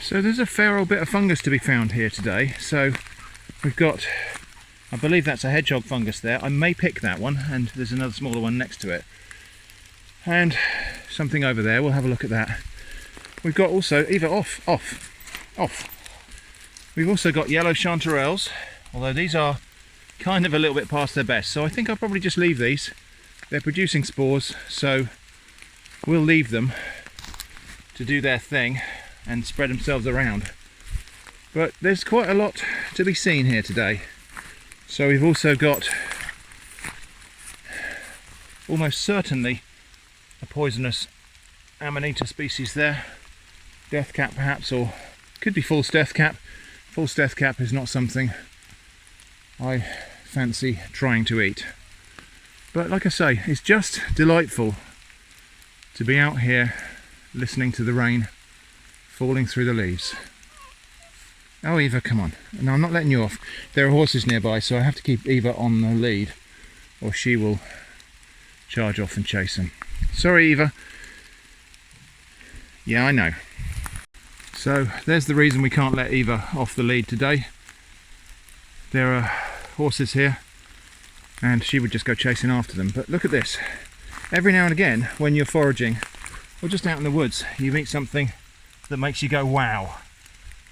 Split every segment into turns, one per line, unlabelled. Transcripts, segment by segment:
So there's a fair old bit of fungus to be found here today. So we've got, I believe that's a hedgehog fungus there. I may pick that one, and there's another smaller one next to it. And something over there, we'll have a look at that. We've got also, off. We've also got yellow chanterelles, although these are kind of a little bit past their best. So I think I'll probably just leave these. They're producing spores, so we'll leave them to do their thing and spread themselves around. But there's quite a lot to be seen here today. So we've also got almost certainly a poisonous Amanita species there. Death cap perhaps, or could be false death cap. False death cap is not something I fancy trying to eat. But like I say, it's just delightful to be out here listening to the rain falling through the leaves. Oh Eva, come on. No, I'm not letting you off. There are horses nearby, so I have to keep Eva on the lead or she will charge off and chase them. Sorry Eva. Yeah, I know. So there's the reason we can't let Eva off the lead today. There are horses here and she would just go chasing after them. But look at this. Every now and again when you're foraging or just out in the woods, you meet something that makes you go wow.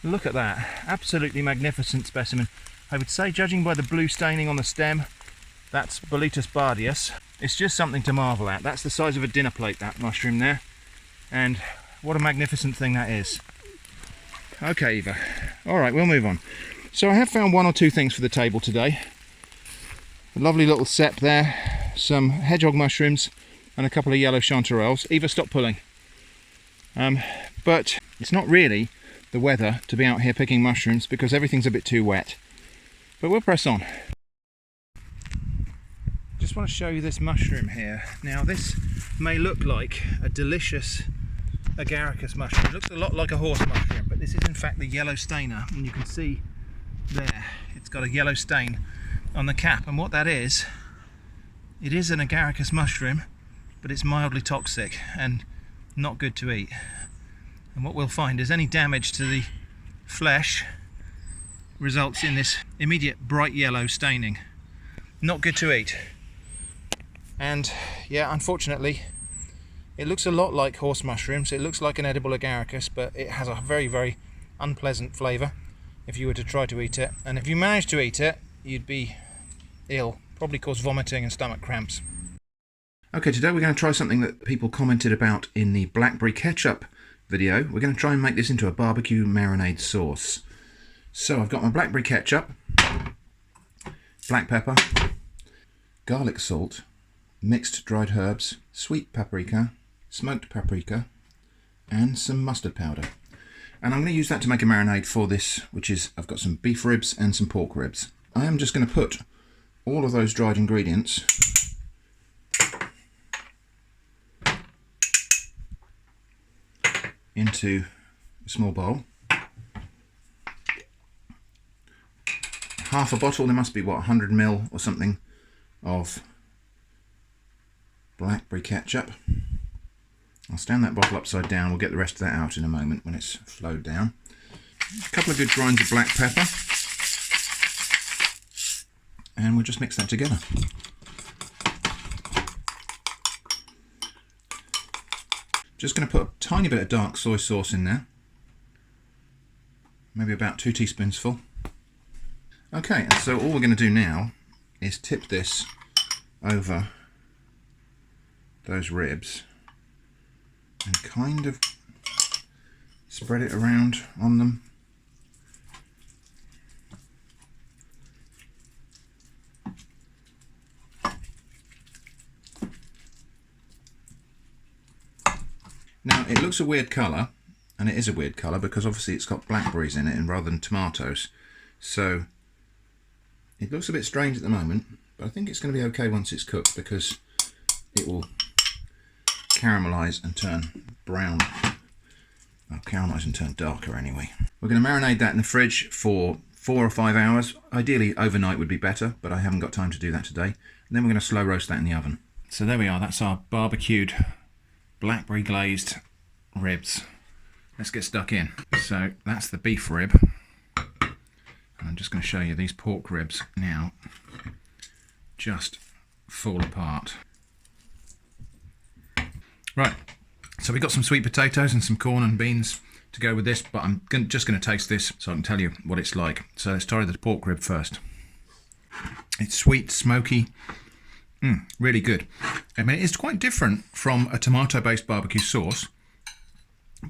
Look at that. Absolutely magnificent specimen. I would say, judging by the blue staining on the stem, that's Boletus bardius. It's just something to marvel at. That's the size of a dinner plate, that mushroom there. And what a magnificent thing that is. Okay Eva, alright, we'll move on. So I have found one or two things for the table today. A lovely little sep there, some hedgehog mushrooms and a couple of yellow chanterelles. Eva, stop pulling. But it's not really the weather to be out here picking mushrooms because everything's a bit too wet. But we'll press on. Just want to show you this mushroom here. Now this may look like a delicious agaricus mushroom. It looks a lot like a horse mushroom, but this is in fact the yellow stainer, and you can see there it's got a yellow stain on the cap, and what that is, it is an agaricus mushroom, but it's mildly toxic and not good to eat. And what we'll find is any damage to the flesh results in this immediate bright yellow staining. Not good to eat. And yeah, unfortunately it looks a lot like horse mushrooms. It looks like an edible agaricus, but it has a very, very unpleasant flavour if you were to try to eat it. And if you managed to eat it, you'd be ill, probably cause vomiting and stomach cramps. Okay, today we're going to try something that people commented about in the Blackberry ketchup video. We're going to try and make this into a barbecue marinade sauce. So I've got my Blackberry ketchup, black pepper, garlic salt, mixed dried herbs, sweet paprika, smoked paprika, and some mustard powder. And I'm going to use that to make a marinade for this, which is, I've got some beef ribs and some pork ribs. I am just going to put all of those dried ingredients into a small bowl. Half a bottle, there must be what, 100 ml or something of Blackberry ketchup. I'll stand that bottle upside down. We'll get the rest of that out in a moment when it's flowed down. A couple of good grinds of black pepper, and we'll just mix that together. Just going to put a tiny bit of dark soy sauce in there, maybe about 2 teaspoonsful. Okay, and so all we're going to do now is tip this over those ribs and kind of spread it around on them. Now it looks a weird colour, and it is a weird colour because obviously it's got blackberries in it and rather than tomatoes, so it looks a bit strange at the moment, but I think it's going to be okay once it's cooked because it will caramelise and turn brown. Well, caramelise and turn darker anyway. We're going to marinate that in the fridge for 4 or 5 hours. Ideally overnight would be better, but I haven't got time to do that today. And then we're going to slow roast that in the oven. So there we are, that's our barbecued blackberry glazed ribs. let's get stuck in. So that's the beef rib. I'm just going to show you these pork ribs now just fall apart. Right, so we've got some sweet potatoes and some corn and beans to go with this, but I'm just going to taste this so I can tell you what it's like. So let's try the pork rib first. It's sweet, smoky, really good. I mean, it's quite different from a tomato-based barbecue sauce,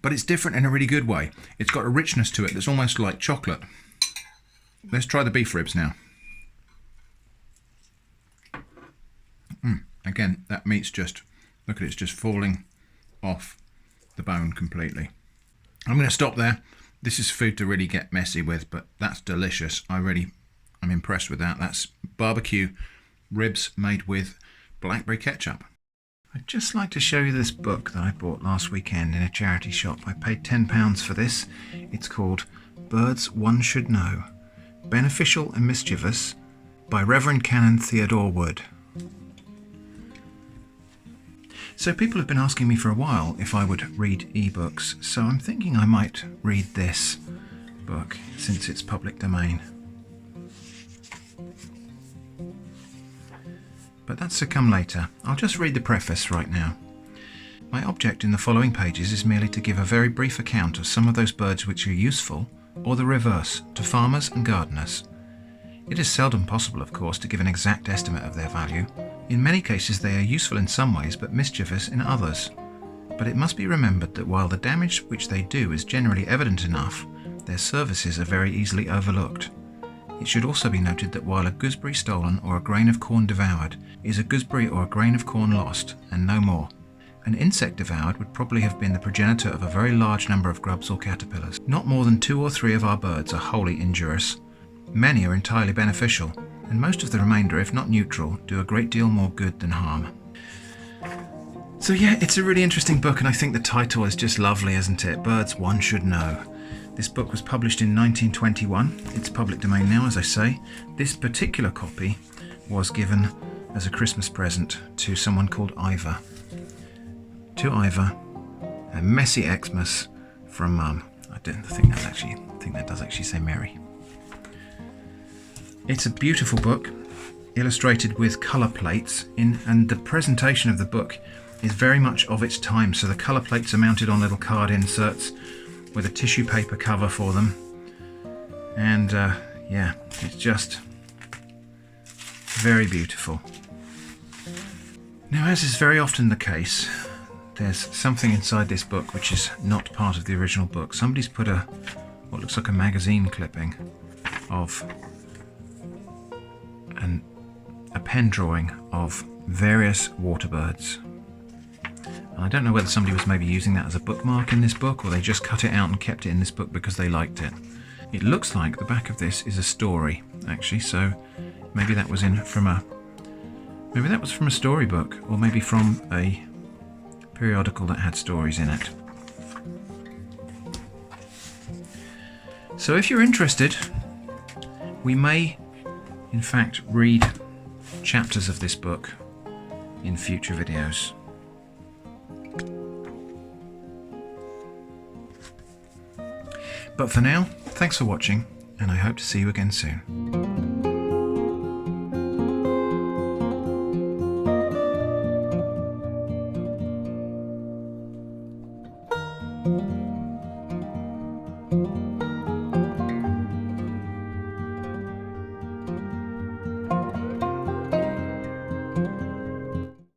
but it's different in a really good way. It's got a richness to it that's almost like chocolate. Let's try the beef ribs now. Again, that meat's just, look at it, it's just falling off the bone completely. I'm going to stop there. This is food to really get messy with, but that's delicious. I'm impressed with that. That's barbecue ribs made with blackberry ketchup. I'd just like to show you this book that I bought last weekend in a charity shop. I paid £10 for this. It's called Birds One Should Know, Beneficial and Mischievous by Reverend Canon Theodore Wood. So people have been asking me for a while if I would read ebooks, so I'm thinking I might read this book since it's public domain. But that's to come later. I'll just read the preface right now. My object in the following pages is merely to give a very brief account of some of those birds which are useful, or the reverse, to farmers and gardeners. It is seldom possible, of course, to give an exact estimate of their value. In many cases they are useful in some ways but mischievous in others. But it must be remembered that while the damage which they do is generally evident enough, their services are very easily overlooked. It should also be noted that while a gooseberry stolen or a grain of corn devoured is a gooseberry or a grain of corn lost, and no more. An insect devoured would probably have been the progenitor of a very large number of grubs or caterpillars. Not more than 2 or 3 of our birds are wholly injurious. Many are entirely beneficial, and most of the remainder, if not neutral, do a great deal more good than harm. So yeah, it's a really interesting book, and I think the title is just lovely, isn't it? Birds One Should Know. This book was published in 1921. It's public domain now, as I say. This particular copy was given as a Christmas present to someone called Ivor. To Ivor, a messy Xmas from Mum. I think that does actually say Mary. It's a beautiful book, illustrated with colour plates, and the presentation of the book is very much of its time. So the colour plates are mounted on little card inserts with a tissue paper cover for them, and yeah, it's just very beautiful. Now, as is very often the case, there's something inside this book which is not part of the original book. Somebody's put what looks like a magazine clipping of a pen drawing of various water birds. And I don't know whether somebody was maybe using that as a bookmark in this book, or they just cut it out and kept it in this book because they liked it. It looks like the back of this is a story, actually, so maybe that was from a storybook, or maybe from a periodical that had stories in it. So if you're interested, we may in fact read chapters of this book in future videos. But for now, thanks for watching, and I hope to see you again soon.